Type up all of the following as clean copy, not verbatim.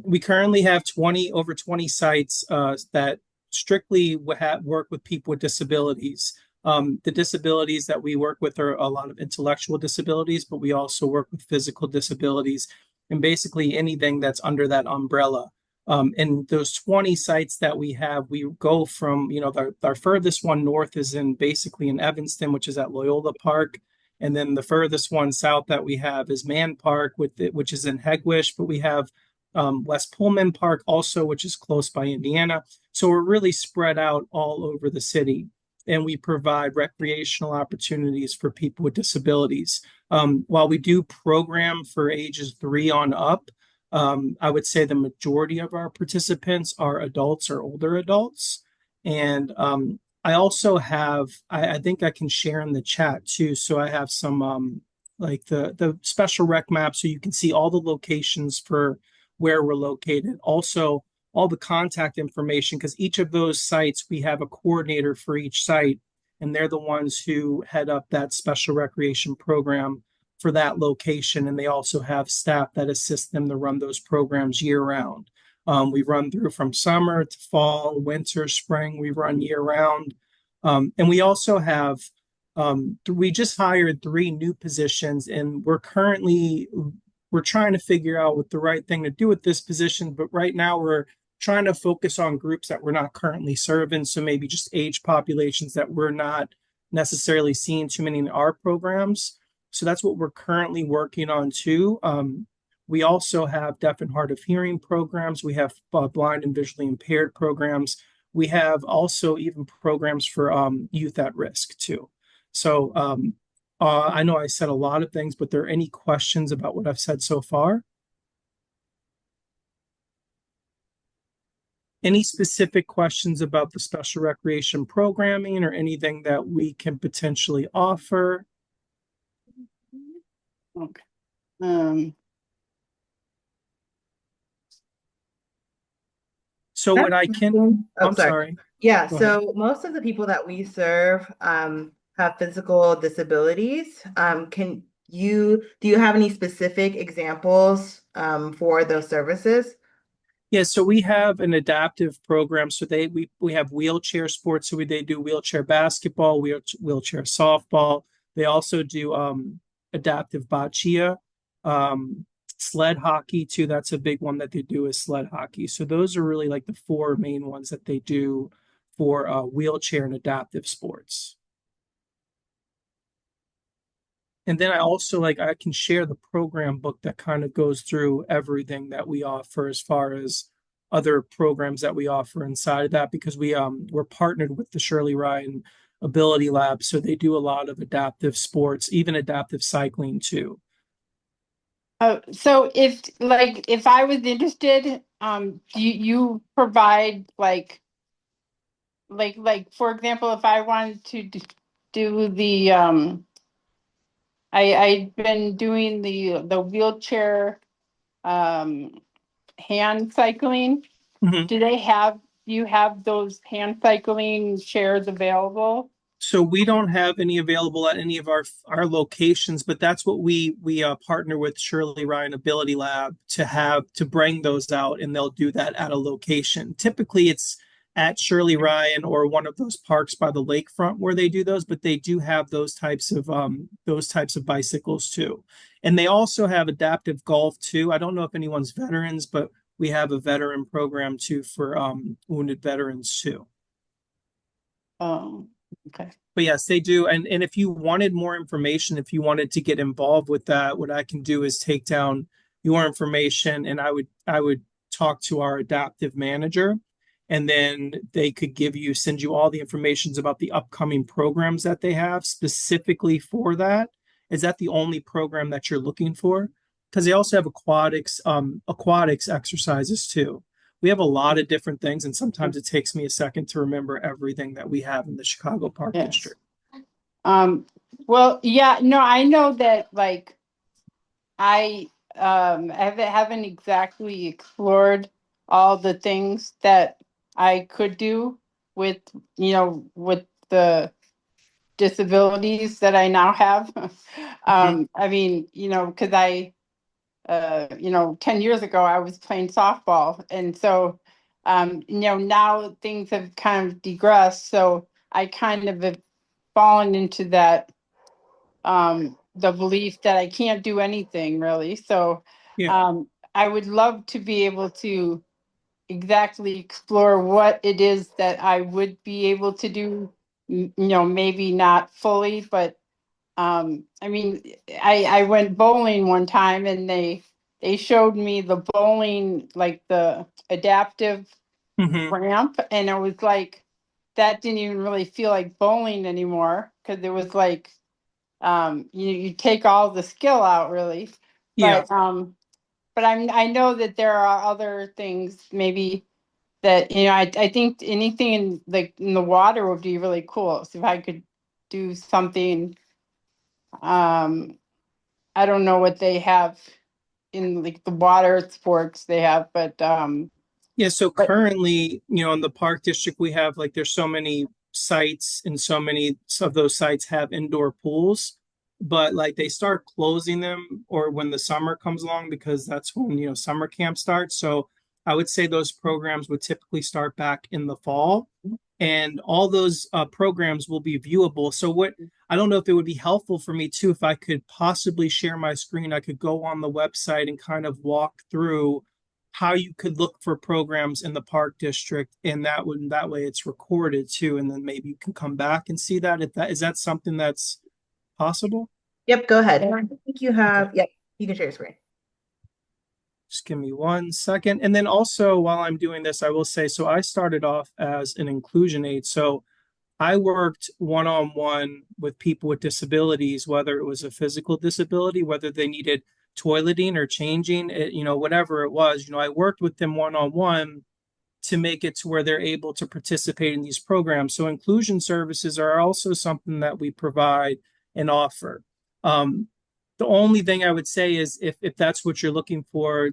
We currently have over 20 sites that strictly work with people with disabilities. The disabilities that we work with are a lot of intellectual disabilities, but we also work with physical disabilities and basically anything that's under that umbrella. And those 20 sites that we have, we go from, our furthest one north is basically in Evanston, which is at Loyola Park. And then the furthest one south that we have is Man Park, which is in Hegewisch, but we have West Pullman Park also, which is close by Indiana. So we're really spread out all over the city, and we provide recreational opportunities for people with disabilities. While we do program for ages 3 on up, I would say the majority of our participants are adults or older adults. And I also have, I think I can share in the chat too. So I have some like the special rec map so you can see all the locations for where we're located. Also, all the contact information, because each of those sites, we have a coordinator for each site, and they're the ones who head up that special recreation program for that location. And they also have staff that assist them to run those programs year round. We run through from summer to fall, winter, spring, we run year round. And we also have, we just hired 3 new positions, and we're trying to figure out what the right thing to do with this position. But right now we're trying to focus on groups that we're not currently serving. So maybe just age populations that we're not necessarily seeing too many in our programs. So that's what we're currently working on too. We also have deaf and hard of hearing programs. We have blind and visually impaired programs. We have also even programs for youth at risk too. So I know I said a lot of things, but are there any questions about what I've said so far? Any specific questions about the special recreation programming or anything that we can potentially offer? Okay. So what I can, I'm sorry. Yeah, so most of the people that we serve have physical disabilities. Do you have any specific examples for those services? Yeah, so we have an adaptive program. So we have wheelchair sports. So they do wheelchair basketball, wheelchair softball. They also do adaptive boccia, sled hockey too. That's a big one that they do is sled hockey. So those are really like the 4 main ones that they do for wheelchair and adaptive sports. And then I also I can share the program book that kind of goes through everything that we offer as far as other programs that we offer inside of that, because we're partnered with the Shirley Ryan Ability Lab. So they do a lot of adaptive sports, even adaptive cycling too. So if I was interested, do you provide like for example, if I wanted to do the I've been doing the wheelchair hand cycling. Mm-hmm. Do you have those hand cycling chairs available? So we don't have any available at any of our locations, but that's what we partner with Shirley Ryan Ability Lab to bring those out, and they'll do that at a location. Typically, it's at Shirley Ryan or one of those parks by the lakefront where they do those, but they do have those types of bicycles too, and they also have adaptive golf too. I don't know if anyone's veterans, but we have a veteran program too for wounded veterans too. Okay. But yes, they do. And if you wanted more information, if you wanted to get involved with that, what I can do is take down your information, and I would talk to our adaptive manager, and then they could send you all the information about the upcoming programs that they have specifically for that. Is that the only program that you're looking for? Because they also have aquatics exercises too. We have a lot of different things, and sometimes it takes me a second to remember everything that we have in the Chicago Park District. Well, yeah, no, I know that I haven't exactly explored all the things that I could do with the disabilities that I now have. I mean, because 10 years ago I was playing softball. And so, now things have kind of digressed. So I kind of have fallen into that, the belief that I can't do anything really. So, Yeah. I would love to be able to exactly explore what it is that I would be able to do, maybe not fully, but I mean, I went bowling one time and they showed me the bowling, like the adaptive Hmm. ramp, and it was like that didn't even really feel like bowling anymore because it was like you take all the skill out really. Yeah. But I know that there are other things maybe that I think anything in in the water would be really cool. So if I could do something, um I don't know what they have in like the water sports they have, Yeah, so but currently, in the park district, we have like there's so many sites and so many of those sites have indoor pools, but like they start closing them or when the summer comes along because that's when, summer camp starts. So I would say those programs would typically start back in the fall and all those programs will be viewable. So what I don't know if it would be helpful for me too if I could possibly share my screen. I could go on the website and kind of walk through how you could look for programs in the park district and that way it's recorded too and then maybe you can come back and see that if that is that something that's possible. Yep, go ahead. I think you Okay, have, yep, you can share your screen. just give me 1 second. And then also while I'm doing this I will say, so I started off as an inclusion aide, so I worked one-on-one with people with disabilities, whether it was a physical disability, whether they needed toileting or changing it, whatever it was, I worked with them one-on-one to make it to where they're able to participate in these programs. So inclusion services are also something that we provide and offer. Um, the only thing I would say is if that's what you're looking for,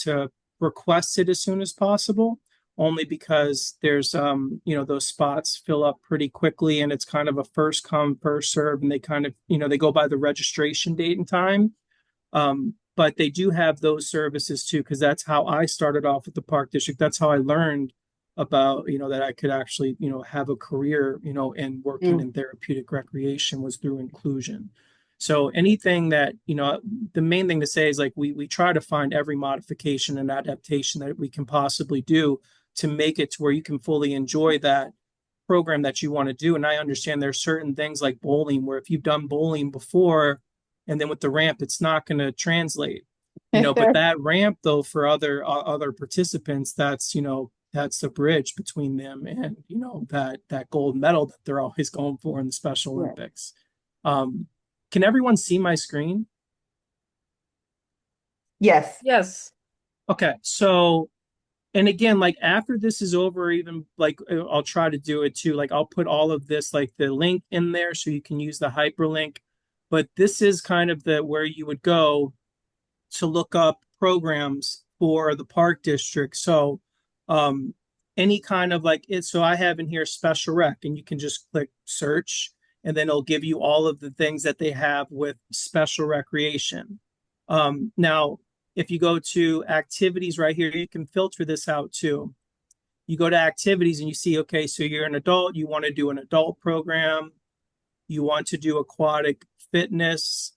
to request it as soon as possible, only because there's those spots fill up pretty quickly and it's kind of a first come first serve and they kind of they go by the registration date and time. But they do have those services too, because that's how I started off with the park district. That's how I learned about, that I could actually, have a career, in working mm, in therapeutic recreation was through inclusion. So anything that, the main thing to say is like we try to find every modification and adaptation that we can possibly do to make it to where you can fully enjoy that program that you want to do. And I understand there's certain things like bowling where if you've done bowling before and then with the ramp, it's not going to translate, but that ramp though for other participants, that's the bridge between them and, that gold medal that they're always going for in the Special yeah. Olympics. Um, can everyone see my screen? Yes. Yes. Okay. So and again, like after this is over, even like I'll try to do it too. Like I'll put all of this, like the link in there so you can use the hyperlink. But this is kind of the where you would go to look up programs for the park district. So um any kind of like it, so I have in here special rec, and you can just click search, and then it'll give you all of the things that they have with special recreation. Now if you go to activities right here, you can filter this out too. You go to activities and you see, okay, so you're an adult, you want to do an adult program, you want to do aquatic fitness.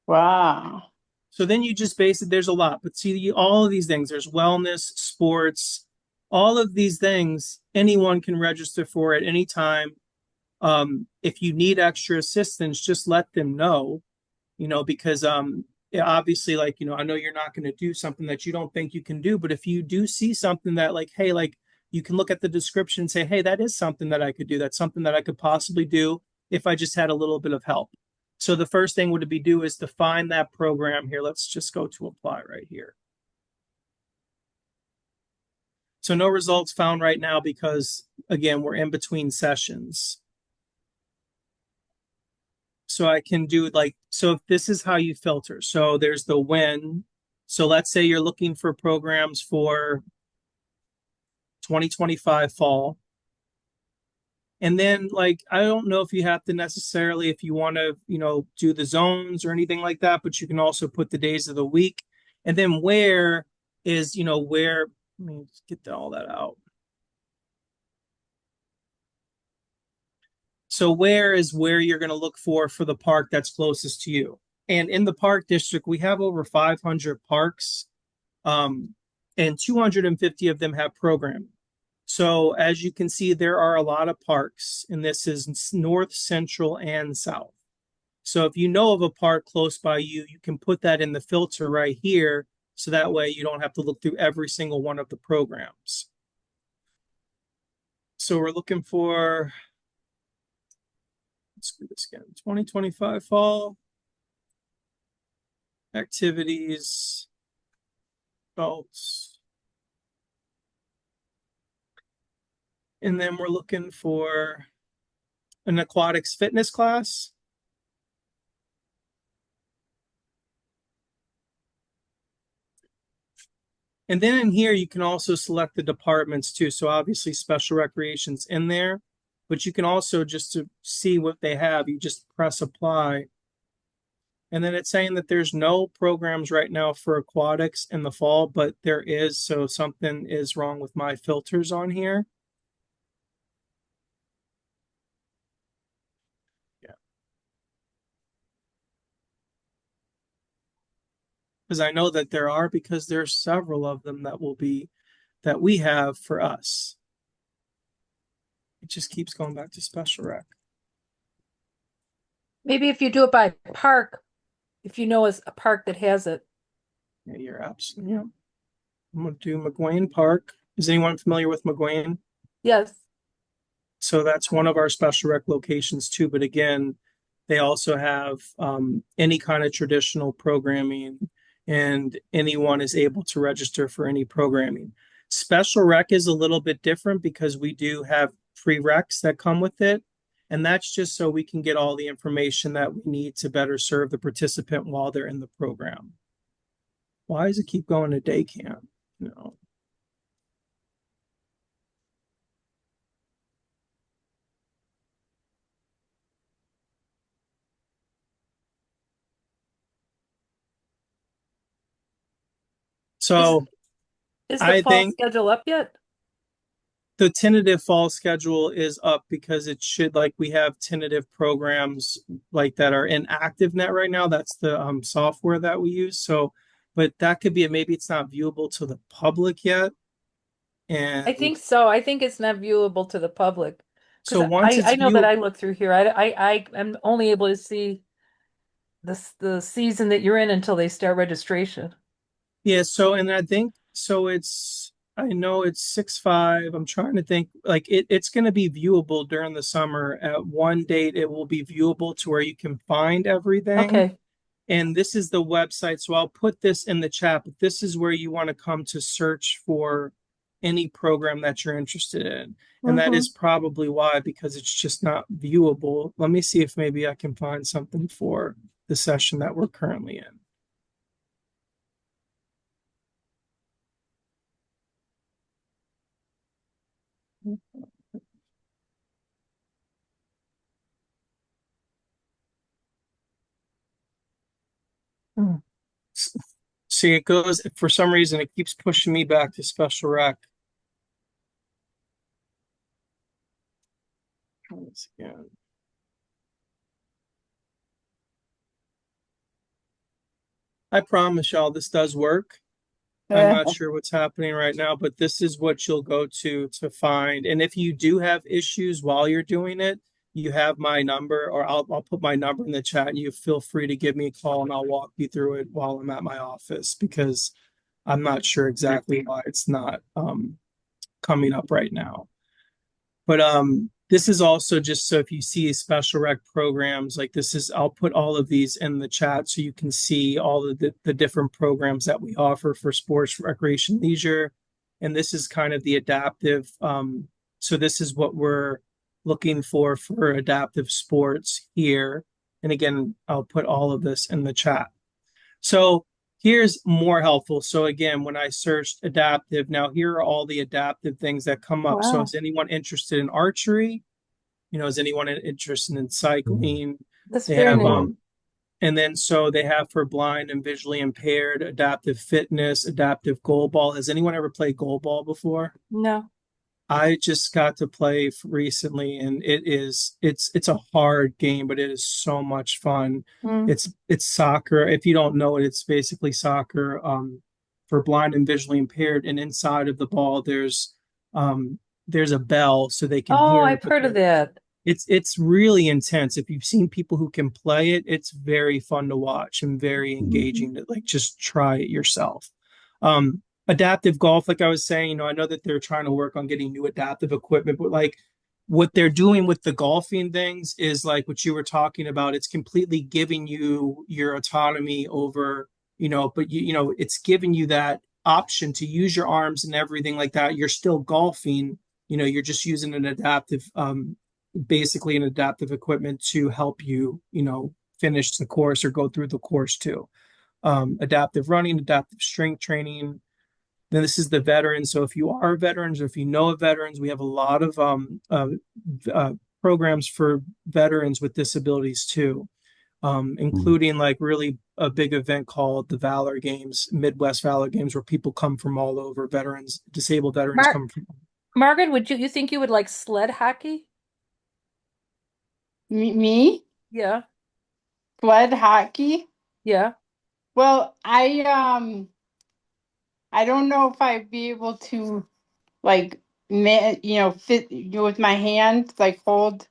Wow. So then you just base it, there's a lot, but see all of these things, there's wellness, sports, all of these things, anyone can register for at any time. If you need extra assistance, just let them know, because yeah, obviously, like, I know you're not going to do something that you don't think you can do, but if you do see something that like, hey, like you can look at the description and say, hey, that is something that I could do. That's something that I could possibly do if I just had a little bit of help. So the first thing would be do is to find that program here. Let's just go to apply right here. So no results found right now because again, we're in between sessions. So I can do like, so if this is how you filter. So there's the when. So let's say you're looking for programs for 2025 fall. And then like I don't know if you have to necessarily if you want to, do the zones or anything like that, but you can also put the days of the week. And then where is, where let me just get all that out. So where is where you're going to look for the park that's closest to you. And in the park district, we have over 500 parks, um, and 250 of them have programming. So as you can see, there are a lot of parks, and this is north, central, and south. So if you know of a park close by you, you can put that in the filter right here. So that way you don't have to look through every single one of the programs. So we're looking for, let's do this again, 2025 fall activities, adults. And then we're looking for an aquatics fitness class. And then in here, you can also select the departments too. So obviously special recreation's in there, but you can also just to see what they have, you just press apply. And then it's saying that there's no programs right now for aquatics in the fall, but there is. So something is wrong with my filters on here. Yeah. Because I know that there are because there's several of them that we have for us. It just keeps going back to special rec. Maybe if you do it by park, if you know it's a park that has it. Yeah, you're absolutely. Yeah. I'm gonna do McGuane Park. Is anyone familiar with McGuane? Yes. So that's one of our special rec locations too. But again, they also have any kind of traditional programming, and anyone is able to register for any programming. Special rec is a little bit different because we do have prereqs that come with it. And that's just so we can get all the information that we need to better serve the participant while they're in the program. Why does it keep going to day camp? No. So Is the I fall think schedule up yet? the tentative fall schedule is up because it should like we have tentative programs like that are in ActiveNet right now. That's the software that we use. So, but that could be maybe it's not viewable to the public yet. I And think so. I think it's not viewable to the public. so Because once it's I know that view, I look through here. I am only able to see the season that you're in until they start registration. yeah. So and I think so. I know it's 6/5. I'm trying to think like it's going to be viewable during the summer. At one date, it will be viewable to where you can find everything. Okay. And this is the website. So I'll put this in the chat, but this is where you want to come to search for any program that you're interested in. And that is probably why, because it's just not viewable. Let me see if maybe I can find something for the session that we're currently in. See, it goes, for some reason, it keeps pushing me back to special rec. Once again. I promise y'all this does work. I'm not sure what's happening right now, but this is what you'll go to find. And if you do have issues while you're doing it, you have my number, or I'll put my number in the chat, and you feel free to give me a call and I'll walk you through it while I'm at my office because I'm not sure exactly why it's not coming up right now. But this is also just so if you see special rec programs like this is, I'll put all of these in the chat so you can see all of the different programs that we offer for sports, recreation, leisure. And this is kind of the adaptive. So this is what we're looking for adaptive sports here. And again, I'll put all of this in the chat. So here's more helpful. So again, when I searched adaptive, now here are all the adaptive things that come up. So Wow. is anyone interested in archery? Is anyone interested in cycling? That's They very have nice. and then so they have for blind and visually impaired, adaptive fitness, adaptive goalball. Has anyone ever played goalball before? No. I just got to play recently, and it's a hard game, but it is so much fun. Mm. It's soccer. If you don't know it, it's basically soccer for blind and visually impaired. And inside of the ball, there's a bell so they can Oh, hear, I've but heard of that. it's really intense. If you've seen people who can play it, it's very fun to watch and very engaging to like just try it yourself. Adaptive golf, like I was saying, I know that they're trying to work on getting new adaptive equipment, but like what they're doing with the golfing things is like what you were talking about. It's completely giving you your autonomy over, but it's giving you that option to use your arms and everything like that. You're still golfing, you're just using an adaptive basically an adaptive equipment to help you, finish the course or go through the course too. Adaptive running, adaptive strength training. Then this is the veterans. So if you are veterans or if you know of veterans, we have a lot of uh, programs for veterans with disabilities too, including like really a big event called the Valor Games, Midwest Valor Games, where people come from all over. Veterans, disabled veterans Mar come from. Margaret, you think you would like sled hockey? Me? Yeah. Sled hockey? Yeah. Well, I don't know if I'd be able to like fit with my hand, like hold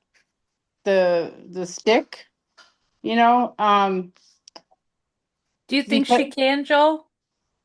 the stick, you know, Do you think because she can, Joel?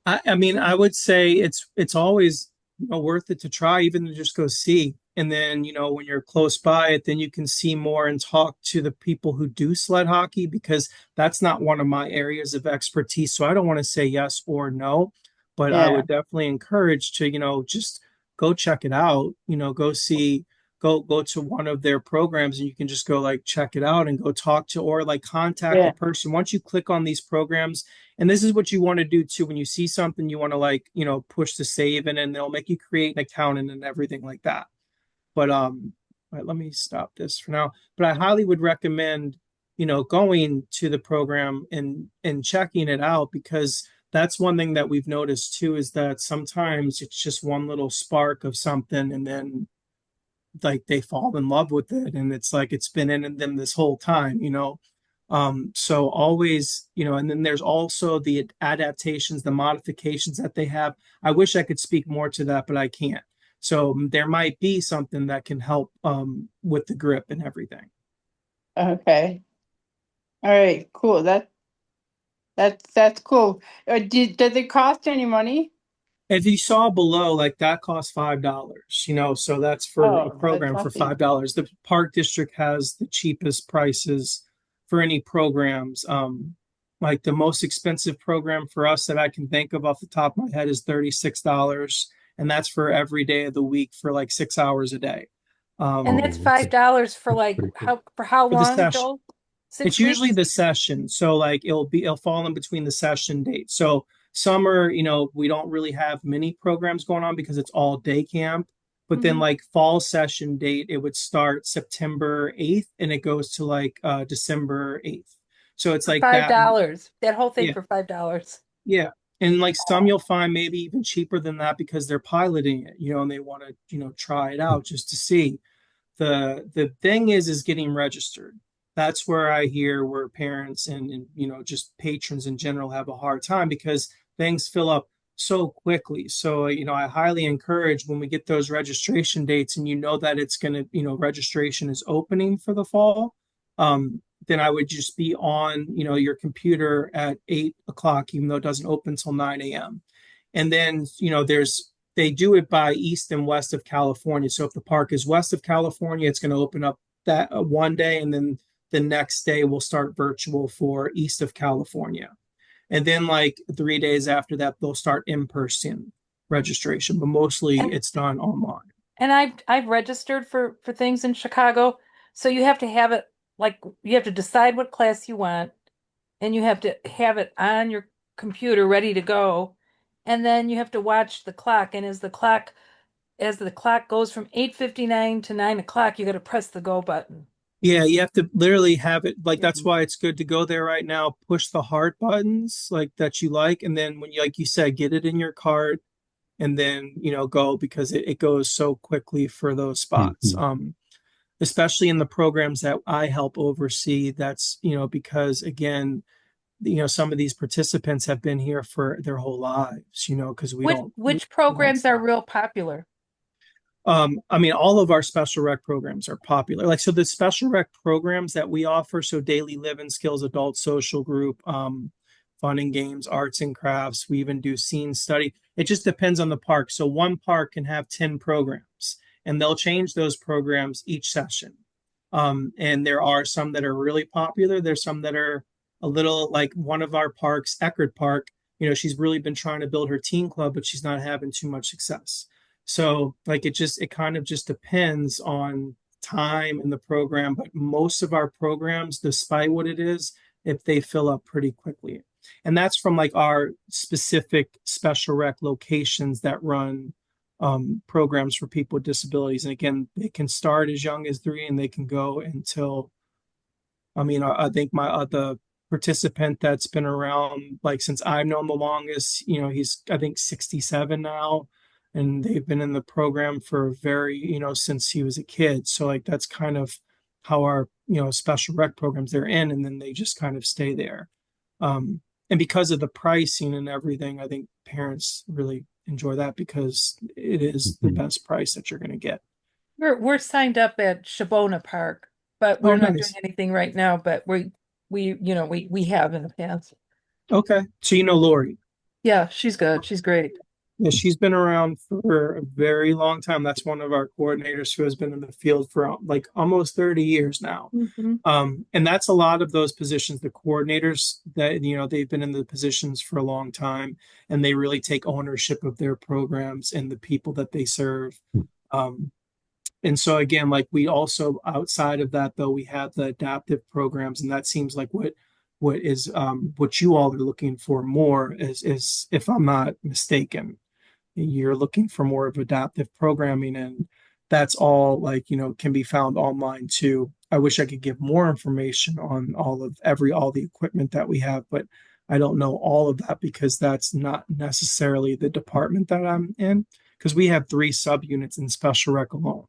I mean, I would say it's always worth it to try, even to just go see. And then, when you're close by it, then you can see more and talk to the people who do sled hockey because that's not one of my areas of expertise. So I don't want to say yes or no, but I yeah, would definitely encourage to, just go check it out, go see, go to one of their programs and you can just go like check it out and go talk to or like contact the yeah, person. Once you click on these programs, and this is what you want to do too. When you see something, you want to like, push the save and then they'll make you create an account and everything like that. But all right, let me stop this for now. But I highly would recommend, going to the program and checking it out because that's one thing that we've noticed too is that sometimes it's just one little spark of something and then like they fall in love with it and it's like it's been in them this whole time. So always, and then there's also the adaptations, the modifications that they have. I wish I could speak more to that, but I can't. So there might be something that can help with the grip and everything. okay, all right, cool. That's cool. Does it cost any money? If you saw below, like that costs $5, so that's for a Oh, that's program for nothing. $5. The park district has the cheapest prices for any programs. Like the most expensive program for us that I can think of off the top of my head is $36, and that's for every day of the week for like 6 hours a day. And Um, that's $5 for like how for the long, session, Joel? it's Six usually weeks? the session. So like it'll fall in between the session dates. So summer, we don't really have many programs going on because it's all day camp. But then Mhm. like fall session date, it would start September 8th and it goes to like December 8th. So it's For like five that. dollars. That whole thing Yeah. for $5. Yeah. And like some you'll find maybe even cheaper than that because they're piloting it, and they want to, try it out just to see. The thing is getting registered. That's where I hear where parents and just patrons in general have a hard time because things fill up so quickly. So I highly encourage when we get those registration dates and that it's going to registration is opening for the fall. Then I would just be on your computer at 8 o'clock, even though it doesn't open until 9 a.m. And then they do it by east and west of California. So if the park is west of California, it's going to open up that one day, and then the next day we'll start virtual for east of California. And then like 3 days after that, they'll start in person registration, but mostly And it's done online. and I've registered for things in Chicago. So you have to have it like you have to decide what class you want and you have to have it on your computer ready to go. And then you have to watch the clock. And as the clock as the clock goes from 8:59 to 9 o'clock, you got to press the go button. Yeah, you have to literally have it like that's Mhm. why it's good to go there right now, push the heart buttons like that you like, and then when you like you said, get it in your cart and then go because it goes so quickly for those spots. Mhm. Especially in the programs that I help oversee, that's because again, some of these participants have been here for their whole lives, because Which we don't programs are stop. real popular? I mean, all of our special rec programs are popular. Like, so the special rec programs that we offer, so daily living skills, adult social group, fun and games, arts and crafts. We even do scene study. It just depends on the park. So one park can have 10 programs and they'll change those programs each session. And there are some that are really popular. There's some that are a little like one of our parks, Eckerd Park. She's really been trying to build her teen club, but she's not having too much success. So like it kind of just depends on time in the program, but most of our programs, despite what it is, if they fill up pretty quickly. And that's from like our specific special rec locations that run programs for people with disabilities. And again, they can start as young as 3 and they can go until, I mean, I think my the participant that's been around like since I've known the longest, he's I think 67 now, and they've been in the program for very, since he was a kid. So like that's kind of how our, special rec programs they're in, and then they just kind of stay there. And because of the pricing and everything, I think parents really enjoy that because it is the Mhm. best price that you're going to get. We're signed up at Shabona Park, but Oh, we're not doing nice. anything right now, but we have in the past. Okay. So Lori. Yeah, she's good. She's great. Yeah, she's been around for a very long time. That's one of our coordinators who has been in the field for like almost 30 years now. Mhm. And that's a lot of those positions, the coordinators that, they've been in the positions for a long time and they really take ownership of their programs and the people that they serve. Um, and so again, like we also outside of that though, we have the adaptive programs, and that seems like what is what you all are looking for more is if I'm not mistaken, you're looking for more of adaptive programming, and that's all like can be found online too. I wish I could give more information on all the equipment that we have, but I don't know all of that because that's not necessarily the department that I'm in, because we have 3 subunits in special rec alone.